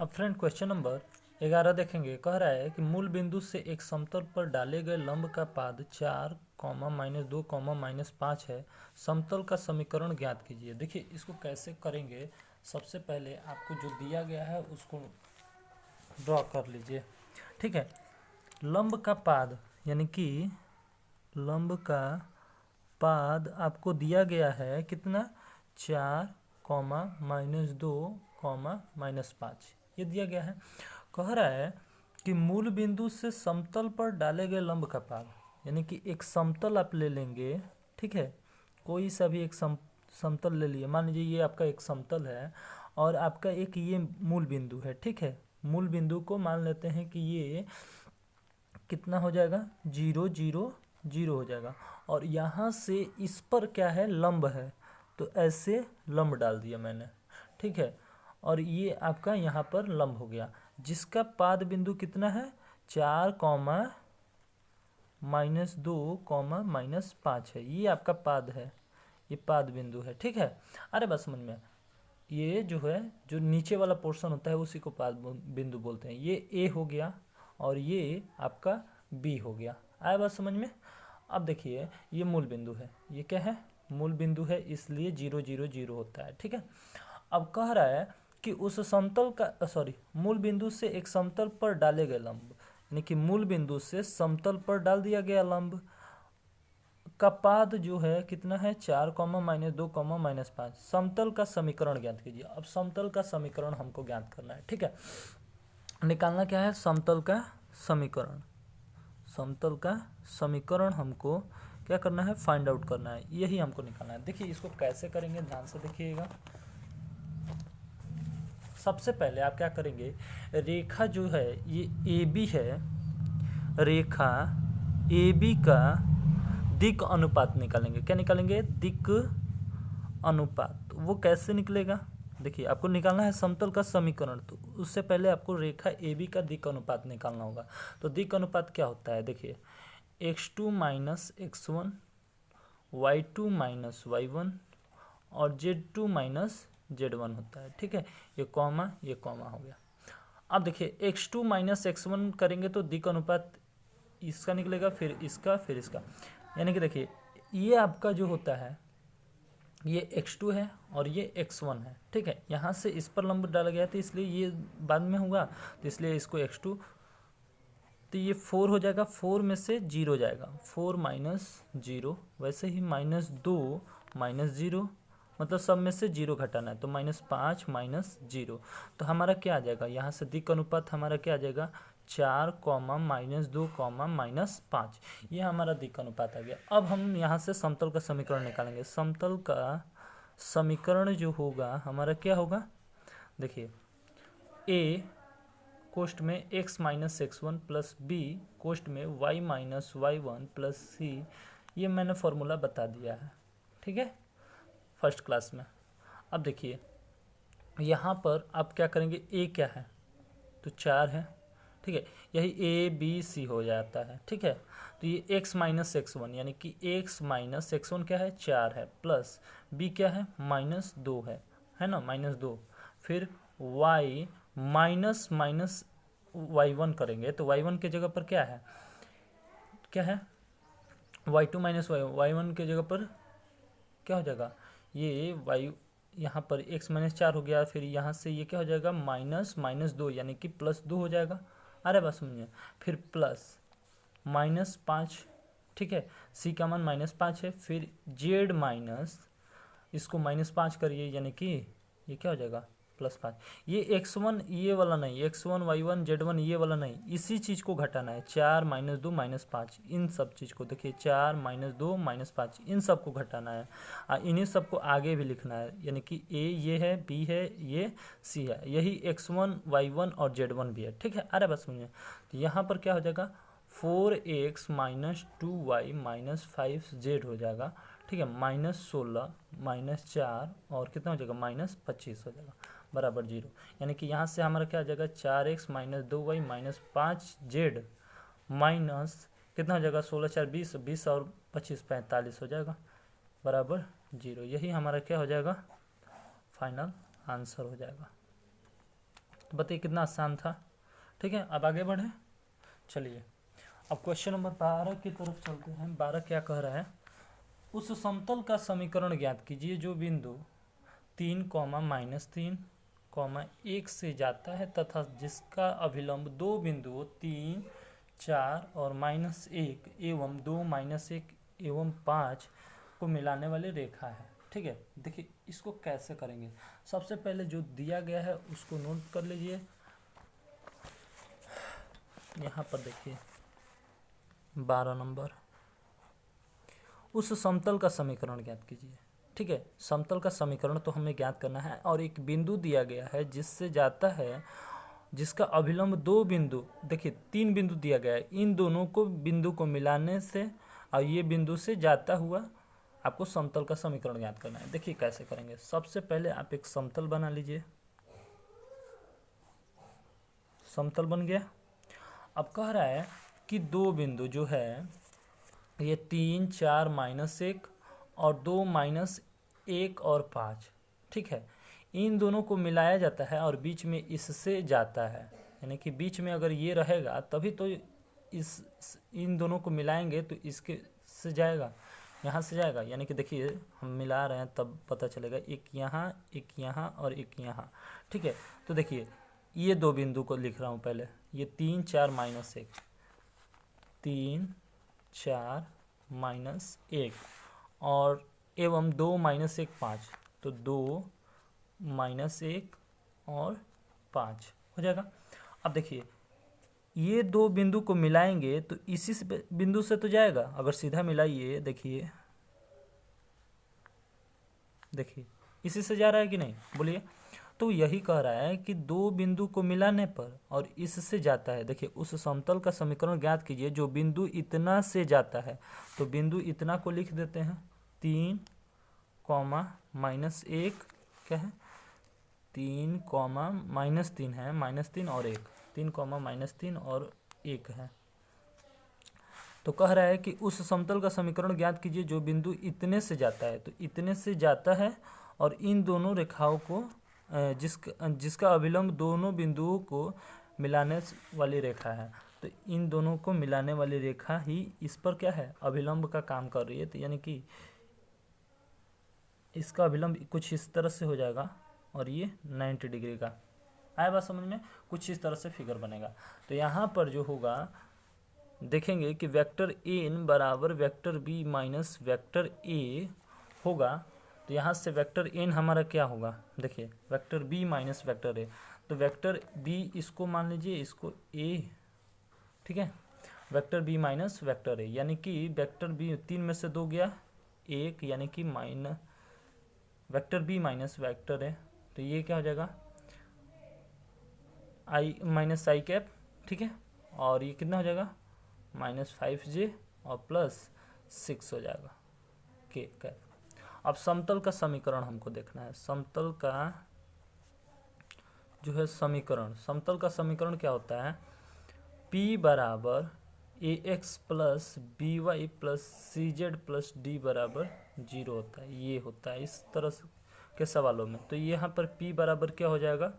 अब friend question number 11 देखेंगे। कह रहा है कि मूल बिंदु से एक समतल पर डाले गए लंब का पाद 4, -2, -5 है। समतल का समीकरण ज्ञात कीजिए। देखिए इसको कैसे करेंगे। सबसे पहले आपको जो दिया गया है उसको ड्रॉ कर लीजिए। ठीक है, लंब का पाद यानी कि लंब का पाद आपको दिया गया है कितना, 4, -2, -5 ये दिया गया है। कह रहा है कि मूल बिंदु से समतल पर डाले गए लंब का पाद, यानी कि एक समतल आप ले लेंगे। ठीक है, कोई सा भी एक समतल ले लिए। मान लीजिए ये आपका एक समतल है और आपका एक ये मूल बिंदु है। ठीक है, मूल बिंदु को मान लेते हैं कि ये कितना हो जाएगा, 0, 0, 0 हो जाएगा। और यहाँ से इस पर क्या है, लंब है, तो ऐसे लंब डाल दिया मैंने। ठीक है, और ये आपका यहाँ पर लंब हो गया, जिसका पाद बिंदु कितना है, 4, -2, -5 है। ये आपका पाद है, ये पाद बिंदु है। ठीक है, अरे बस समझ में, ये जो है जो नीचे वाला पोर्शन होता है उसी को पाद बिंदु बोलते हैं। ये ए हो गया और ये आपका बी हो गया। आया बात समझ में। अब देखिए ये मूल बिंदु है, ये क्या है, मूल बिंदु है, इसलिए 0, 0, 0 होता है। ठीक है, अब कह रहा है कि उस समतल का मूल बिंदु से एक समतल पर डाले गए लंब, यानी कि मूल बिंदु से समतल पर डाल दिया गया लंब का पाद जो है कितना है, 4, -2, -5। समतल का समीकरण ज्ञात कीजिए। अब समतल का समीकरण हमको ज्ञात करना है। ठीक है, निकालना क्या है, समतल का समीकरण। समतल का समीकरण हमको क्या करना है, फाइंड आउट करना है, यही हमको निकालना है। देखिए इसको कैसे करेंगे, ध्यान से देखिएगा। सबसे पहले आप क्या करेंगे, रेखा जो है ये ए बी है, रेखा ए बी का दिक् अनुपात निकालेंगे। क्या निकालेंगे, दिक् अनुपात। वो कैसे निकलेगा, देखिए आपको निकालना है समतल का समीकरण, तो उससे पहले आपको रेखा ए बी का दिक् अनुपात निकालना होगा। तो दिक् अनुपात क्या होता है, देखिए x2 - x1, y2 - y1 और z2 - z1 होता है। ठीक है, ये कॉमा हो गया। अब देखिए x2 - x1 करेंगे तो दिक् अनुपात इसका निकलेगा, फिर इसका, फिर इसका। यानी कि देखिए ये आपका जो होता है ये x2 है और ये x1 है। ठीक है, यहाँ से इस पर लंब डाला गया था इसलिए ये बाद में होगा, तो इसलिए इसको x2, तो ये 4 हो जाएगा, 4 में से 0 जाएगा, 4 - 0। वैसे ही -2 -0, मतलब सब में से 0 घटाना है, तो -5 -0। तो हमारा क्या आ जाएगा, यहाँ से दिक् अनुपात हमारा क्या आ जाएगा, 4, -2, -5। ये हमारा दिक् अनुपात आ गया। अब हम यहाँ से समतल का समीकरण निकालेंगे। समतल का समीकरण जो होगा हमारा क्या होगा, देखिए ए कोष्ठ में x - x1 प्लस बी कोष्ठ में y - y1 प्लस सी, ये मैंने फॉर्मूला बता दिया है। ठीक है, फर्स्ट क्लास में। अब देखिए यहाँ पर आप क्या करेंगे, a क्या है, तो 4 है। ठीक है, यही a b c हो जाता है। ठीक है, तो ये x - x1 यानी कि x - x1 क्या है, 4 है, प्लस b क्या है, -2 है ना, -2। फिर y माइनस y1 करेंगे तो y1 के जगह पर क्या है, y2 - y1 के जगह पर क्या हो जाएगा, ये y यहाँ पर x - 4 हो गया। फिर यहाँ से ये क्या हो जाएगा, -2 यानी कि +2 हो जाएगा। अरे बस समझिए, फिर प्लस -5। ठीक है, c का मान -5 है। फिर z माइनस इसको -5 करिए, यानी कि ये क्या हो जाएगा, +5। ये x1 ये वाला नहीं, x1 y1 z1 ये वाला नहीं, इसी चीज़ को घटाना है, 4 -2 -5, इन सब चीज़ को देखिए, 4 -2 -5 इन सब को घटाना है। इन्हीं सब को आगे भी लिखना है, यानी कि a ये है, b है, ये c है, यही x1 y1 और z1 भी है। ठीक है, अरे बस सुनिए, तो यहाँ पर क्या हो जाएगा, 4x - 2y - 5z हो जाएगा। ठीक है, -16 -4 और कितना हो जाएगा, -25 हो जाएगा, बराबर 0। यानी कि यहाँ से हमारा क्या आ जाएगा, 4x - 2y - 5z माइनस कितना हो जाएगा, 16 4 20, 20 और 25 45 हो जाएगा, बराबर 0। यही हमारा क्या हो जाएगा, फाइनल आंसर हो जाएगा। तो बताइए कितना आसान था। ठीक है, अब आगे बढ़े। चलिए अब क्वेश्चन नंबर 12 की तरफ चलते हैं। 12 क्या कह रहा है, उस समतल का समीकरण ज्ञात कीजिए जो बिंदु 3, -3, 1 से जाता है तथा जिसका अभिलंब दो बिंदुओं 3, 4 और -1 एवं 2, -1 एवं 5 को मिलाने वाली रेखा है। ठीक है, देखिए इसको कैसे करेंगे। सबसे पहले जो दिया गया है उसको नोट कर लीजिए। यहाँ पर देखिए 12 नंबर, उस समतल का समीकरण ज्ञात कीजिए। ठीक है, समतल का समीकरण तो हमें ज्ञात करना है और एक बिंदु दिया गया है जिससे जाता है, जिसका अभिलंब दो बिंदु, देखिए 3 बिंदु दिया गया है, इन दोनों को बिंदु को मिलाने से और ये बिंदु से जाता हुआ आपको समतल का समीकरण ज्ञात करना है। देखिए कैसे करेंगे। सबसे पहले आप एक समतल बना लीजिए। समतल बन गया। अब कह रहा है कि दो बिंदु जो है ये 3, 4, -1 और 2, -1 और 5, ठीक है, इन दोनों को मिलाया जाता है और बीच में इससे जाता है, यानी कि बीच में अगर ये रहेगा तभी तो इन दोनों को मिलाएंगे तो इसके से जाएगा, यहाँ से जाएगा, यानी कि देखिए हम मिला रहे हैं तब पता चलेगा, एक यहाँ और एक यहाँ। ठीक है, तो देखिए ये दो बिंदु को लिख रहा हूँ पहले, ये 3, 4, -1, 3, 4, -1 और एवं 2, -1, 5, तो 2, -1 और 5 हो जाएगा। अब देखिए ये दो बिंदु को मिलाएंगे तो इसी से बिंदु से तो जाएगा, अगर सीधा मिलाइए देखिए इसी से जा रहा है कि नहीं, बोलिए। तो यही कह रहा है कि दो बिंदु को मिलाने पर और इससे जाता है। देखिए उस समतल का समीकरण ज्ञात कीजिए जो बिंदु इतना से जाता है, तो बिंदु इतना को लिख देते हैं 3, -1 क्या है, 3, -3 है, -3 और 1, 3, -3 और 1 है। तो कह रहा है कि उस समतल का समीकरण ज्ञात कीजिए जो बिंदु इतने से जाता है, तो इतने से जाता है और इन दोनों रेखाओं को जिसका अभिलंब दोनों बिंदुओं को मिलाने वाली रेखा है, तो इन दोनों को मिलाने वाली रेखा ही इस पर क्या है, अभिलंब का काम कर रही है। तो यानी कि इसका अभिलंब कुछ इस तरह से हो जाएगा और ये 90 डिग्री का आया बात समझ में, कुछ इस तरह से फिगर बनेगा। तो यहाँ पर जो होगा देखेंगे कि वेक्टर n बराबर vector b minus vector a होगा। तो यहाँ से वेक्टर n हमारा क्या होगा, देखिए vector b minus vector a, तो वेक्टर b इसको मान लीजिए, इसको a, ठीक है, vector b minus vector a, यानी कि वेक्टर b 3 में से 2 गया 1, यानी कि vector b minus vector a, तो ये क्या हो जाएगा i माइनस आई कैप, ठीक है, और ये कितना हो जाएगा -5j और +6 हो जाएगा k कैप। अब समतल का समीकरण हमको देखना है। समतल का जो है समीकरण, समतल का समीकरण क्या होता है, p बराबर ax plus by plus cz plus d बराबर 0 होता है, ये होता है इस तरह के सवालों में। तो यहाँ पर p बराबर क्या हो जाएगा,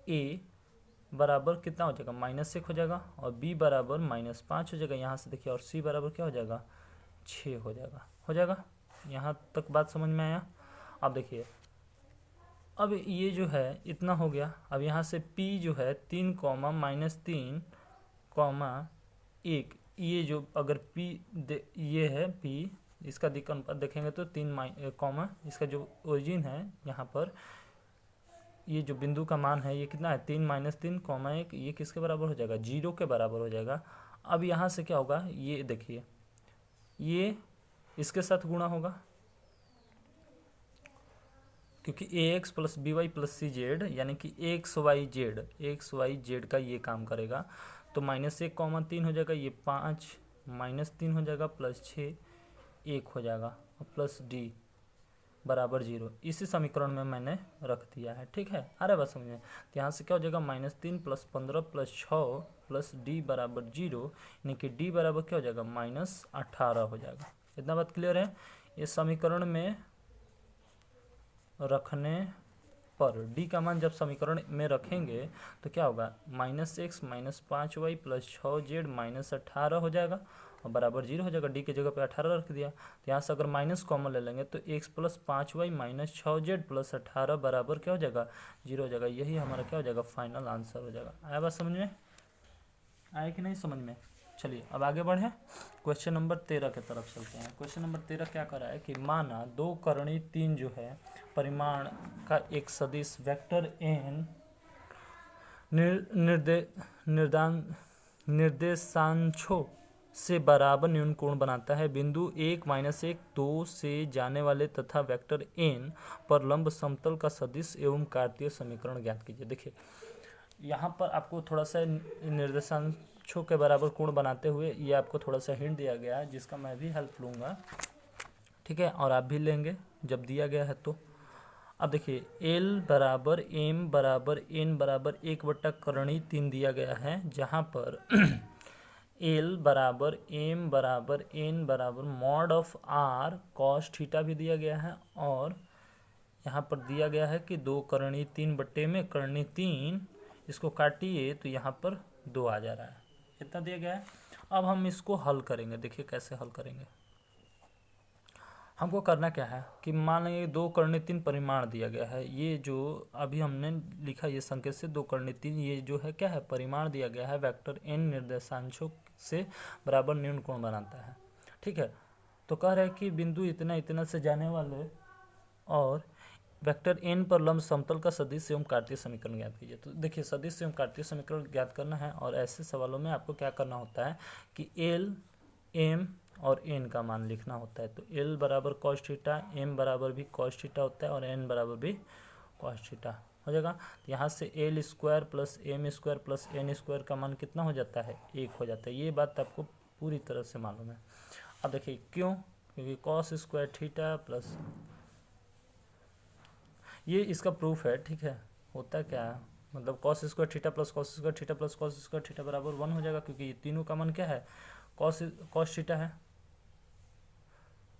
a बराबर कितना हो जाएगा -1 हो जाएगा और b बराबर -5 हो जाएगा यहाँ से, देखिए, और c बराबर क्या हो जाएगा 6 हो जाएगा। यहाँ तक बात समझ में आया। अब देखिए अब ये जो है इतना हो गया। अब यहाँ से p जो है 3, -3, 1, ये जो अगर p ये है p, इसका दिक्कत अनुपात देखेंगे तो 3 इसका जो ओरिजिन है यहाँ पर ये जो बिंदु का मान है ये कितना है 3, -3, 1, ये किसके बराबर हो जाएगा 0 के बराबर हो जाएगा। अब यहाँ से क्या होगा, ये देखिए ये इसके साथ गुणा होगा क्योंकि ax plus by plus cz यानी कि xyz का ये काम करेगा। तो -1, 3 हो जाएगा, ये 5 -3 हो जाएगा, +6 1 हो जाएगा और प्लस d बराबर 0। इसी समीकरण में मैंने रख दिया है, ठीक है, आ रहा है बात समझ में। तो यहाँ से क्या हो जाएगा -3 + 15 + 6 प्लस d बराबर 0, यानी कि d बराबर क्या हो जाएगा -18 हो जाएगा। इतना बात क्लियर है। ये समीकरण में रखने पर डी का मान जब समीकरण में रखेंगे तो क्या होगा, -x minus 5y plus 6z minus 18 हो जाएगा और बराबर 0 हो जाएगा। डी की जगह पे 18 रख दिया, तो यहाँ से अगर माइनस कॉमन ले लेंगे तो x plus 5y minus 6z plus 18 बराबर क्या हो जाएगा, 0 हो जाएगा। यही हमारा क्या हो जाएगा, फाइनल आंसर हो जाएगा। आया बात समझ में, आया कि नहीं समझ में? चलिए अब आगे बढ़े, क्वेश्चन नंबर 13 की तरफ चलते हैं। क्वेश्चन नंबर 13 क्या कर रहा है कि माना 2 कर्ण 3 जो है परिमाण का एक सदिश वेक्टर n निर्देशांशों से बराबर न्यून कोण बनाता है। बिंदु 1 -1 2 से जाने वाले तथा वेक्टर n पर लंब समतल का सदिश एवं कार्तीय समीकरण ज्ञात कीजिए। देखिए यहाँ पर आपको थोड़ा सा निर्देशांशों के बराबर कोण बनाते हुए ये आपको थोड़ा सा हिंट दिया गया है, जिसका मैं भी हेल्प लूँगा, ठीक है, और आप भी लेंगे जब दिया गया है तो। अब देखिए L बराबर M बराबर N बराबर 1/3 दिया गया है, जहाँ पर L बराबर M बराबर N बराबर mod of R cos theta भी दिया गया है, और यहाँ पर दिया गया है कि 2 कर्ण 3 बट्टे में कर्ण 3, इसको काटिए तो यहाँ पर 2 आ जा रहा है, इतना दिया गया है। अब हम इसको हल करेंगे, देखिए कैसे हल करेंगे। हमको करना क्या है कि मान लेंगे 2 कर्ण 3 परिमाण दिया गया है, ये जो अभी हमने लिखा ये संकेत से 2 कर्ण 3 ये जो है क्या है, परिमाण दिया गया है, वेक्टर n निर्देशांशों से बराबर न्यून कोण बनाता है, ठीक है। तो कह रहे हैं कि बिंदु इतना इतना से जाने वाले और वेक्टर n पर लंब समतल का सदिश एवं कार्तीय समीकरण ज्ञात कीजिए। तो देखिए सदिश एवं कार्तीय समीकरण ज्ञात करना है, और ऐसे सवालों में आपको क्या करना होता है कि L M और n का मान लिखना होता है। तो L बराबर कॉस थीटा, M बराबर भी कॉस थीटा होता है और n बराबर भी कॉस थीटा हो जाएगा। तो यहाँ से L square plus M square plus n square का मान कितना हो जाता है, 1 हो जाता है। ये बात आपको पूरी तरह से मालूम है। अब देखिए क्यों, क्योंकि कॉस स्क्वायर थीटा प्लस, ये इसका प्रूफ है, ठीक है। होता क्या है, मतलब cos square theta plus cos square theta plus cos square theta बराबर 1 हो जाएगा, क्योंकि ये तीनों का मान क्या है, कॉस थीटा है।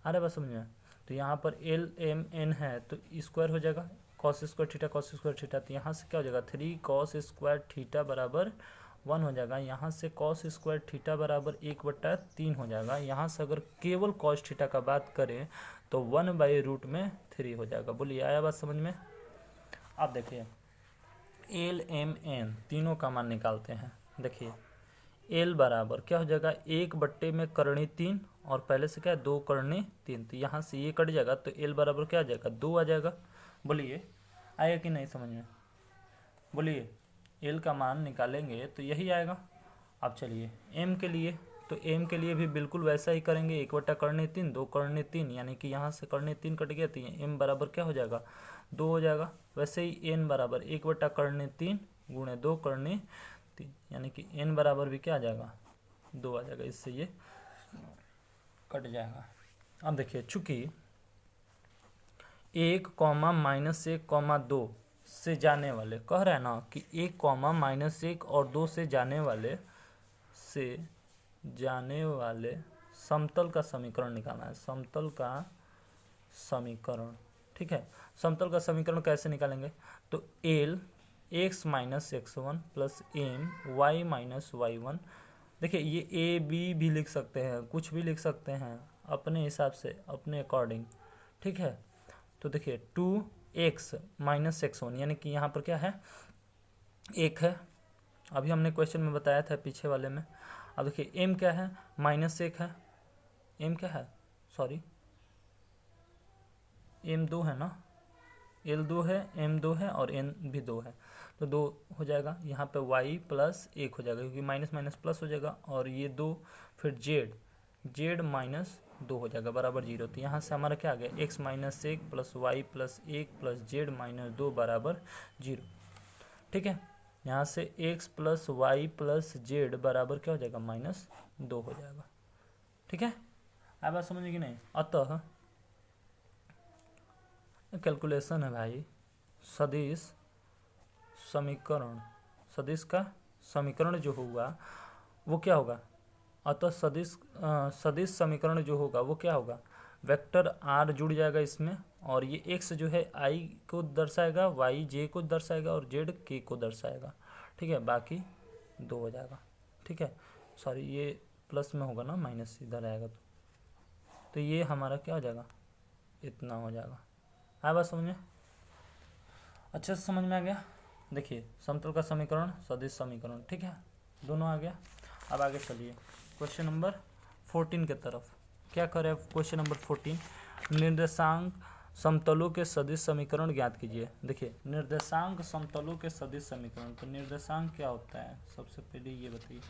अरे बस समझ में। तो यहाँ पर L M N है तो स्क्वायर हो जाएगा, कॉस स्क्वायर थीटा, तो यहाँ से क्या हो जाएगा 3 कॉस स्क्वायर थीटा बराबर 1 हो जाएगा। यहाँ से कॉस स्क्वायर थीटा बराबर 1/3 हो जाएगा। यहाँ से अगर केवल कॉस थीटा का बात करें तो 1/√3 हो जाएगा। बोलिए आया बात समझ में। अब देखिए L M N तीनों का मान निकालते हैं। देखिए L बराबर क्या हो जाएगा, 1 में कर्ण 3 और पहले से क्या है 2 कर्ण 3, तो यहाँ से ये कट जाएगा तो L बराबर क्या आ जाएगा, 2 आ जाएगा। बोलिए आएगा कि नहीं समझ में। बोलिए L का मान निकालेंगे तो यही आएगा। अब चलिए M के लिए, तो M के लिए भी बिल्कुल वैसा ही करेंगे, 1/3 2 कर्ण 3, यानी कि यहाँ से कर्ण 3 कट गया तो M बराबर क्या हो जाएगा, 2 हो जाएगा। वैसे ही N बराबर 1/3 गुणे 2 कर्ण 3, यानी कि N बराबर भी क्या आ जाएगा, 2 आ जाएगा। इससे ये कट जाएगा। अब देखिए चूंकि 1, -1, 2 से जाने वाले, कह रहे हैं ना कि 1, -1 और 2 से जाने वाले समतल का समीकरण निकालना है। समतल का समीकरण, ठीक है। समतल का समीकरण कैसे निकालेंगे, तो L x minus x1 plus M y minus y1। देखिए ये A B भी लिख सकते हैं, कुछ भी लिख सकते हैं अपने हिसाब से, अपने अकॉर्डिंग, ठीक है। तो देखिए 2x माइनस x1, यानी कि यहाँ पर क्या है, 1 है, अभी हमने क्वेश्चन में बताया था पीछे वाले में। अब देखिए M क्या है, -1 है, M क्या है, सॉरी M 2 है ना, L 2 है, M 2 है और N भी 2 है, तो 2 हो जाएगा। यहाँ पे y प्लस 1 हो जाएगा, क्योंकि माइनस माइनस प्लस हो जाएगा, और ये 2, फिर z -2 हो जाएगा बराबर 0। तो यहाँ से हमारा क्या आ गया, x minus 1 plus y plus 1 plus z -2 बराबर 0, ठीक है। यहाँ से x plus y plus z बराबर क्या हो जाएगा, -2 हो जाएगा, ठीक है। आप बात समझे कि नहीं। अतः कैलकुलेशन है भाई, सदिश समीकरण, सदिश का समीकरण जो होगा वो क्या होगा, अतः सदिश समीकरण जो होगा वो क्या होगा, वेक्टर आर जुड़ जाएगा इसमें, और ये एक्स जो है आई को दर्शाएगा, वाई जे को दर्शाएगा और जेड के को दर्शाएगा। ठीक है, बाकी 2 हो जाएगा। ठीक है, सॉरी ये प्लस में होगा ना, माइनस इधर आएगा तो ये हमारा क्या हो जाएगा, इतना हो जाएगा। आया बात समझ में, अच्छे से समझ में आ गया। देखिए समतल का समीकरण, सदिश समीकरण, ठीक है, दोनों आ गया। अब आगे चलिए क्वेश्चन नंबर 14 के तरफ। क्या करे क्वेश्चन नंबर 14, निर्देशांक समतलों के सदिश समीकरण ज्ञात कीजिए। देखिए निर्देशांक समतलों के सदिश समीकरण, तो निर्देशांक क्या होता है, सबसे पहले ये बताइए।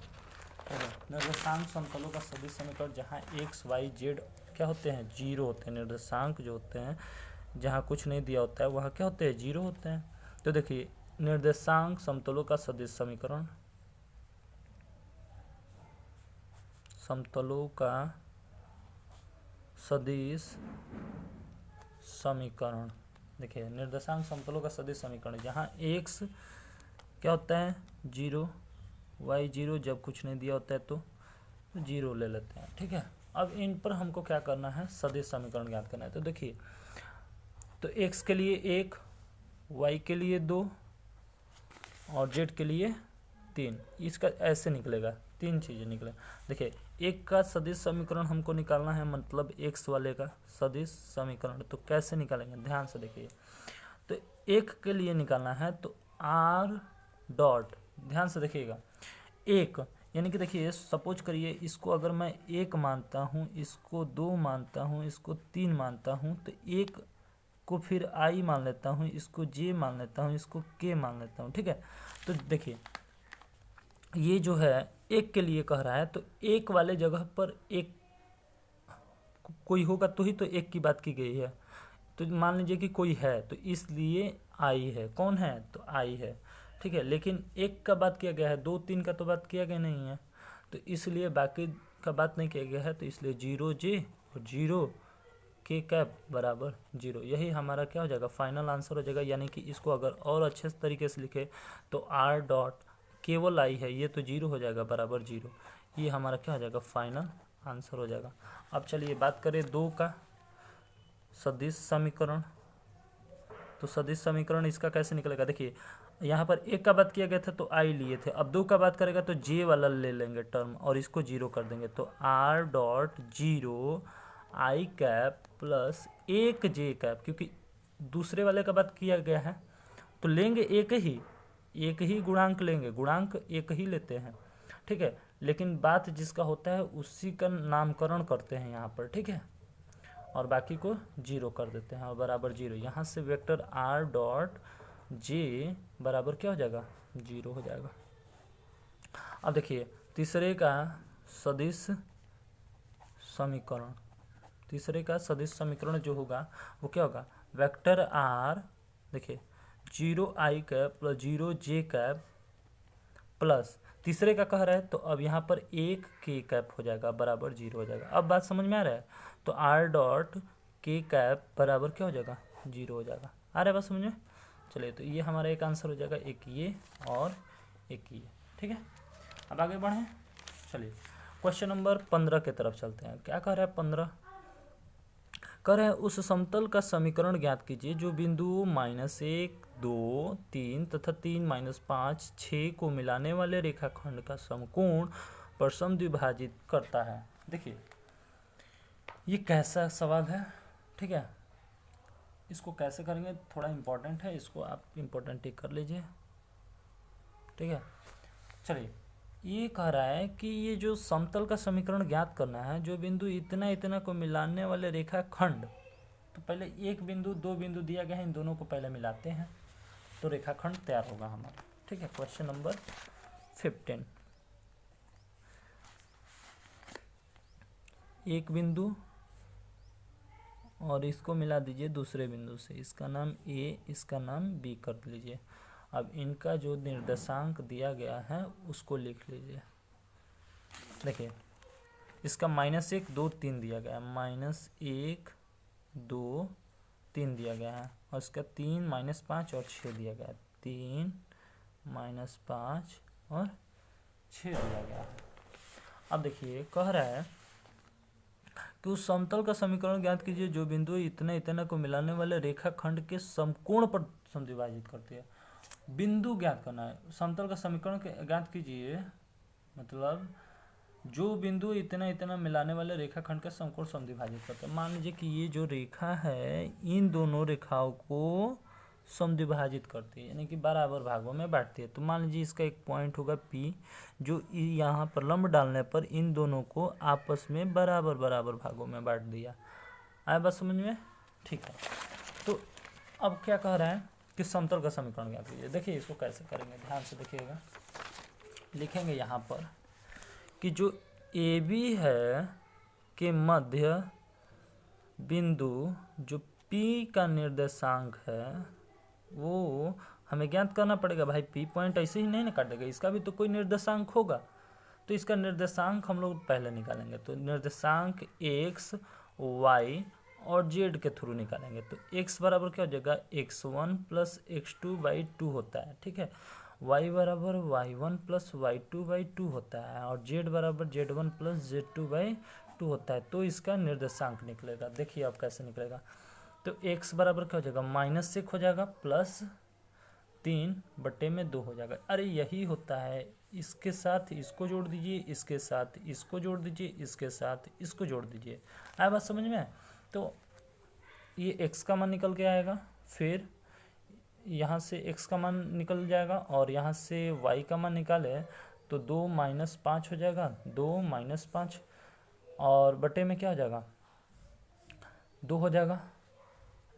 निर्देशांक समतलों का सदिश समीकरण जहाँ एक्स वाई जेड क्या होते हैं, जीरो होते हैं। निर्देशांक जो होते हैं जहाँ कुछ नहीं दिया होता है वहाँ क्या होते हैं, जीरो होते हैं। तो देखिए निर्देशांक समतलों का सदिश समीकरण, समतलों का सदिश समीकरण, देखिए निर्देशांक समतलों का सदिश समीकरण जहाँ एक्स क्या होता है, जीरो, वाई जीरो, जब कुछ नहीं दिया होता है तो जीरो ले लेते हैं। ठीक है, अब इन पर हमको क्या करना है, सदिश समीकरण ज्ञात करना है। तो देखिए तो एक्स के लिए 1, वाई के लिए 2 और जेड के लिए 3, इसका ऐसे निकलेगा, 3 चीज़ें निकले। देखिए एक का सदिश समीकरण हमको निकालना है, मतलब एक्स वाले का सदिश समीकरण, तो कैसे निकालेंगे, ध्यान से देखिए। तो एक के लिए निकालना है तो आर डॉट, ध्यान से देखिएगा, एक यानी कि देखिए सपोज करिए इसको अगर मैं 1 मानता हूँ, इसको 2 मानता हूँ, इसको 3 मानता हूँ, तो एक को फिर आई मान लेता हूँ, इसको जे मान लेता हूँ, इसको के मान लेता हूँ। ठीक है, तो देखिए ये जो है एक के लिए कह रहा है, तो एक वाले जगह पर एक कोई होगा तो ही तो एक की बात की गई है। तो मान लीजिए कि कोई है तो इसलिए आई है, कौन है, तो आई है। ठीक है, लेकिन एक का बात किया गया है, 2 3 का तो बात किया गया नहीं है, तो इसलिए बाकी का बात नहीं किया गया है, तो इसलिए 0 जे और 0 के कैप बराबर 0, यही हमारा क्या हो जाएगा, फाइनल आंसर हो जाएगा। यानी कि इसको अगर और अच्छे तरीके से लिखे तो आर डॉट केवल आई है, ये तो 0 हो जाएगा बराबर 0, ये हमारा क्या हो जाएगा, फाइनल आंसर हो जाएगा। अब चलिए बात करें 2 का सदिश समीकरण, तो सदिश समीकरण इसका कैसे निकलेगा। देखिए यहाँ पर एक का बात किया गया था तो आई लिए थे, अब 2 का बात करेगा तो जे वाला ले लेंगे टर्म और इसको 0 कर देंगे, तो आर डॉट 0 आई कैप प्लस 1 जे कैप, क्योंकि दूसरे वाले का बात किया गया है तो लेंगे एक ही गुणांक लेंगे, गुणांक एक ही लेते हैं। ठीक है, लेकिन बात जिसका होता है उसी का नामकरण करते हैं यहाँ पर। ठीक है, और बाकी को 0 कर देते हैं और बराबर 0, यहाँ से वेक्टर आर डॉट जे बराबर क्या हो जाएगा, 0 हो जाएगा। अब देखिए तीसरे का सदिश समीकरण, तीसरे का सदिश समीकरण जो होगा वो क्या होगा, वेक्टर आर, देखिए 0 आई कैप प्लस 0 जे कैप प्लस तीसरे का कह रहा है तो अब यहाँ पर 1 के कैप हो जाएगा बराबर 0 हो जाएगा। अब बात समझ में आ रहा है, तो आर डॉट के कैप बराबर क्या हो जाएगा, 0 हो जाएगा। आ रहा है बात समझ में, चलिए तो ये हमारा एक आंसर हो जाएगा, एक ये और एक ये। ठीक है, अब आगे बढ़ें, चलिए क्वेश्चन नंबर 15 की तरफ चलते हैं। क्या कह रहा है 15, कह रहे हैं उस समतल का समीकरण ज्ञात कीजिए जो बिंदु -1 2 3 तथा 3 -5 6 को मिलाने वाले रेखाखंड का समकोण पर समद्विभाजित करता है। देखिए ये कैसा सवाल है, ठीक है, इसको कैसे करेंगे थोड़ा इम्पोर्टेंट है, इसको आप इम्पोर्टेंट टिक कर लीजिए। ठीक है, चलिए ये कह रहा है कि ये जो समतल का समीकरण ज्ञात करना है जो बिंदु इतना इतना को मिलाने वाले रेखाखंड, तो पहले एक बिंदु 2 बिंदु दिया गया है, इन दोनों को पहले मिलाते हैं तो रेखाखंड तैयार होगा हमारा। ठीक है, क्वेश्चन नंबर 15, एक बिंदु और इसको मिला दीजिए दूसरे बिंदु से, इसका नाम ए इसका नाम बी कर लीजिए। अब इनका जो निर्देशांक दिया गया है उसको लिख लीजिए। देखिए इसका -1 2 3 दिया गया है, -1 2 3 दिया गया है, और इसका 3 -5 और 6 दिया गया है, 3 -5 और 6 दिया गया है। अब देखिए कह रहा है कि उस समतल का समीकरण ज्ञात कीजिए जो बिंदु इतने इतने को मिलाने वाले रेखाखंड के समकोण पर समद्विभाजित करती है। बिंदु ज्ञात करना है, समतल का समीकरण ज्ञात कीजिए मतलब जो बिंदु इतना इतना मिलाने वाले रेखाखंड का समकोण समद्विभाजित करता है। मान लीजिए कि ये जो रेखा है इन दोनों रेखाओं को समद्विभाजित करती है, यानी कि बराबर भागों में बांटती है। तो मान लीजिए इसका एक पॉइंट होगा P, जो यहाँ पर लंब डालने पर इन दोनों को आपस में बराबर बराबर भागों में बांट दिया। आया बात समझ में? ठीक है। तो अब क्या कह रहा है कि समतल का समीकरण ज्ञात कीजिए। देखिए इसको कैसे करेंगे, ध्यान से देखिएगा। लिखेंगे यहाँ पर कि जो AB है के मध्य बिंदु जो P का निर्देशांक है वो हमें ज्ञात करना पड़ेगा। भाई P पॉइंट ऐसे ही नहीं ना काटेगा, इसका भी तो कोई निर्देशांक होगा। तो इसका निर्देशांक हम लोग पहले निकालेंगे। तो निर्देशांक x, y और z के थ्रू निकालेंगे। तो x बराबर क्या हो जाएगा, x1 प्लस x2/2 होता है, ठीक है। y बराबर y1 प्लस y2/2 होता है और z बराबर z1 प्लस z2/2 होता है। तो इसका निर्देशांक निकलेगा। देखिए अब कैसे निकलेगा। तो x बराबर क्या हो जाएगा, -1 हो जाएगा प्लस 3/2 हो जाएगा। अरे यही होता है, इसके साथ इसको जोड़ दीजिए, इसके साथ इसको जोड़ दीजिए, इसके साथ इसको जोड़ दीजिए। आया बात समझ में? तो ये x का मान निकल के आएगा, फिर यहाँ से x का मान निकल जाएगा और यहाँ से y का मान निकाले तो 2 - 5 हो जाएगा, 2 - 5 और बटे में क्या हो जाएगा, 2 हो जाएगा।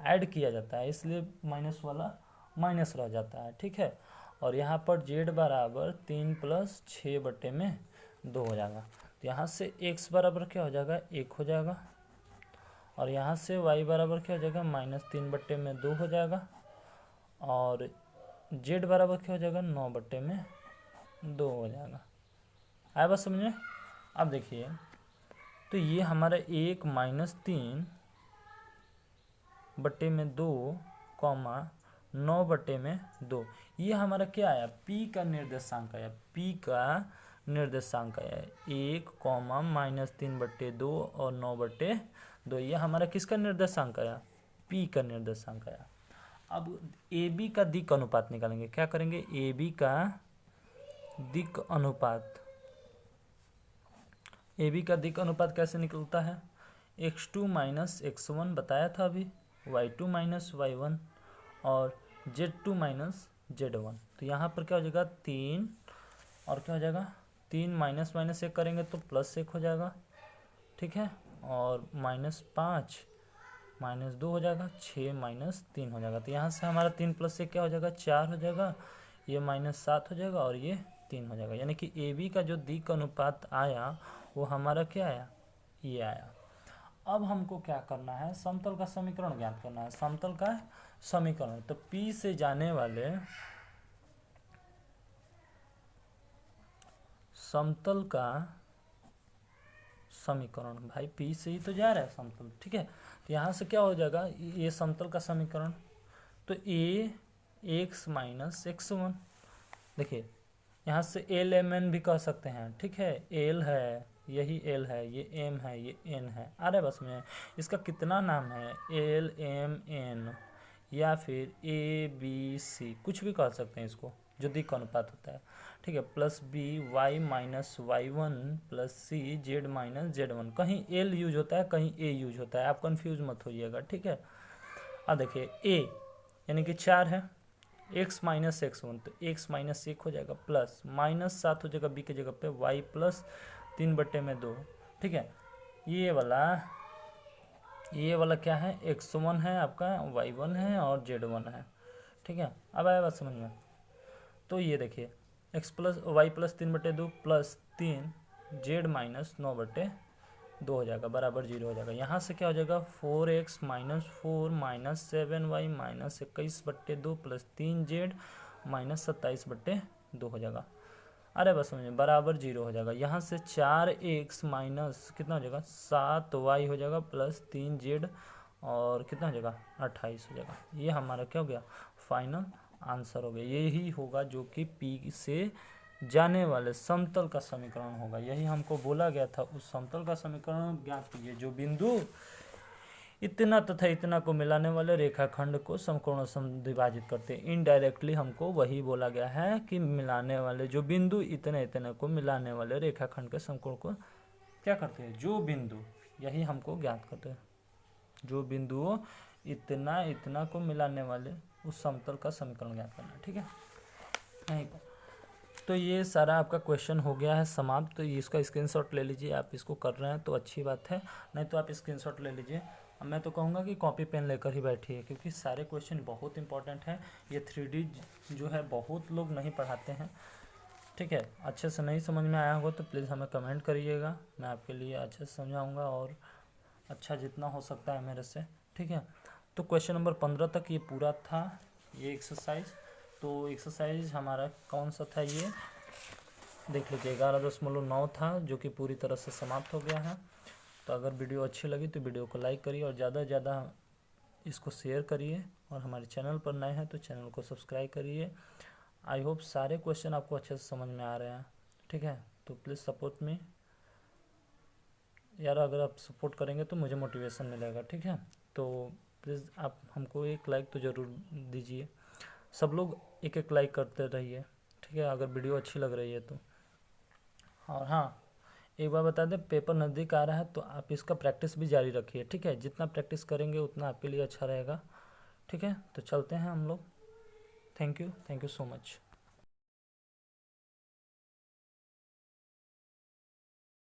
ऐड किया जाता है इसलिए माइनस वाला माइनस रह जाता है, ठीक है। और यहाँ पर z बराबर 3 + 6/2 हो जाएगा। तो यहाँ से x बराबर क्या हो जाएगा, 1 हो जाएगा और यहाँ से y बराबर क्या हो जाएगा, -3/2 हो जाएगा और z बराबर क्या हो जाएगा, 9/2 हो जाएगा। आया बात समझ में? अब देखिए तो ये हमारा 1 - 3/2, 9/2 ये हमारा क्या आया, P का निर्देशांक आया। P का निर्देशांक आया 1, -3/2 और 9/2। ये हमारा किसका निर्देशांक आया, P का निर्देशांक आया। अब AB का दिक् अनुपात निकालेंगे। क्या करेंगे, AB का दिक् अनुपात। AB का दिक् अनुपात कैसे निकलता है, x2 - x1 बताया था अभी, y2 - y1 और z2 - z1। तो यहाँ पर क्या हो जाएगा, 3 और क्या हो जाएगा, 3 -1 करेंगे तो +1 हो जाएगा, ठीक है। और -5 -2 हो जाएगा, 6 - 3 हो जाएगा। तो यहाँ से हमारा 3 + 1 क्या हो जाएगा, 4 हो जाएगा, ये -7 हो जाएगा और ये 3 हो जाएगा। यानी कि AB का जो दिक् अनुपात आया वो हमारा क्या आया, ये आया। अब हमको क्या करना है, समतल का समीकरण ज्ञात करना है। समतल का समीकरण, तो P से जाने वाले समतल का समीकरण, भाई P से ही तो जा रहा है समतल, ठीक है। तो यहाँ से क्या हो जाएगा, ये समतल का समीकरण। तो ax - x1, देखिए यहाँ से LMN भी कह सकते हैं, ठीक है। L है, यही L है, ये M है, ये N है। आ रहा है बस में, इसका कितना नाम है, L M N या फिर ABC, कुछ भी कह सकते हैं इसको, जो दिक् अनुपात होता है, ठीक है। +B y - y1 + C z - z1। कहीं L यूज होता है, कहीं A यूज होता है, आप कंफ्यूज मत होइएगा, ठीक है। अब देखिए A यानी कि 4 है, x - x1 तो x - 1 हो जाएगा, प्लस -7 हो जाएगा b की जगह पे, y + 3/2, ठीक है। ये वाला क्या है, x1 है आपका, y1 है और z1 है, ठीक है। अब आया बात समझ में? तो ये देखिए y + 3/2 + 3 z - 9/2 हो जाएगा, बराबर 0 हो जाएगा। यहाँ से क्या हो जाएगा, 4x - 4 - 7y - 21/2 + 3z - 27/2 हो जाएगा। अरे बस समझिए, बराबर 0 हो जाएगा। यहाँ से 4x माइनस कितना हो जाएगा, 7y हो जाएगा प्लस 3z और कितना हो जाएगा, 28 हो जाएगा। ये हमारा क्या हो गया, फाइनल आंसर हो गया। यही होगा जो कि P से जाने वाले समतल का समीकरण होगा। यही हमको बोला गया था, उस समतल का समीकरण ज्ञात कीजिए जो बिंदु इतना तथा इतना को मिलाने वाले रेखाखंड को समकोणों से विभाजित करते हैं। इनडायरेक्टली हमको वही बोला गया है कि मिलाने वाले जो बिंदु इतने इतने को मिलाने वाले रेखाखंड के समकोण को क्या करते हैं, जो बिंदु, यही हमको ज्ञात करते हैं, जो बिंदुओं इतना इतना को मिलाने वाले उस समतल का समीकरण ज्ञात करना है। ठीक है, नहीं तो ये सारा आपका क्वेश्चन हो गया है समाप्त। तो इसका स्क्रीनशॉट ले लीजिए, आप इसको कर रहे हैं तो अच्छी बात है, नहीं तो आप स्क्रीनशॉट ले लीजिए। अब मैं तो कहूँगा कि कॉपी पेन लेकर ही बैठिए, क्योंकि सारे क्वेश्चन बहुत इंपॉर्टेंट हैं। ये 3D जो है बहुत लोग नहीं पढ़ाते हैं। ठीक है, अच्छे से नहीं समझ में आया होगा तो प्लीज़ हमें कमेंट करिएगा, मैं आपके लिए अच्छे से समझाऊँगा और अच्छा जितना हो सकता है मेरे से। ठीक है, तो क्वेश्चन नंबर 15 तक ये पूरा था ये एक्सरसाइज। तो एक्सरसाइज हमारा कौन सा था ये देख लीजिए, 11.9 था, जो कि पूरी तरह से समाप्त हो गया है। तो अगर वीडियो अच्छी लगी तो वीडियो को लाइक करिए और ज़्यादा से ज़्यादा इसको शेयर करिए, और हमारे चैनल पर नए हैं तो चैनल को सब्सक्राइब करिए। आई होप सारे क्वेश्चन आपको अच्छे से समझ में आ रहे हैं। ठीक है, तो प्लीज़ सपोर्ट मी यार, अगर आप सपोर्ट करेंगे तो मुझे मोटिवेशन मिलेगा। ठीक है, तो प्लीज़ आप हमको एक लाइक तो ज़रूर दीजिए, सब लोग एक एक लाइक करते रहिए। ठीक है, अगर वीडियो अच्छी लग रही है तो। और हाँ, एक बार बता दें, पेपर नज़दीक आ रहा है तो आप इसका प्रैक्टिस भी जारी रखिए। ठीक है, जितना प्रैक्टिस करेंगे उतना आपके लिए अच्छा रहेगा। ठीक है, तो चलते हैं हम लोग। Thank you so much.